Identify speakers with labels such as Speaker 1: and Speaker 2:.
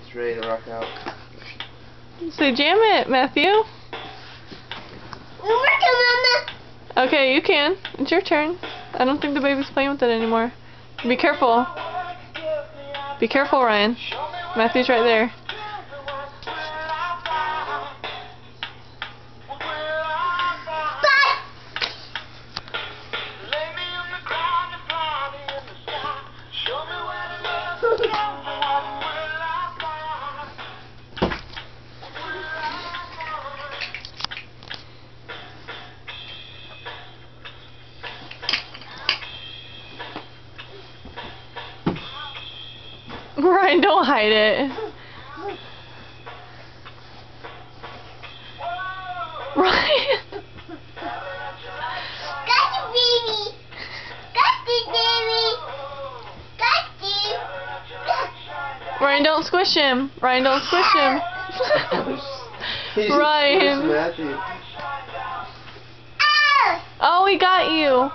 Speaker 1: It's ready to rock out.
Speaker 2: Say jam it, Matthew. Okay, you can. It's your turn. I don't think the baby's playing with it anymore. Be careful. Be careful, Ryan. Matthew's right there. Ryan, don't hide it. Ryan.
Speaker 3: Got you, baby. Got you, baby. Got you.
Speaker 2: Ryan, don't squish him. Ryan, don't squish him. Ryan.
Speaker 1: Matthew.
Speaker 2: Oh, he got you.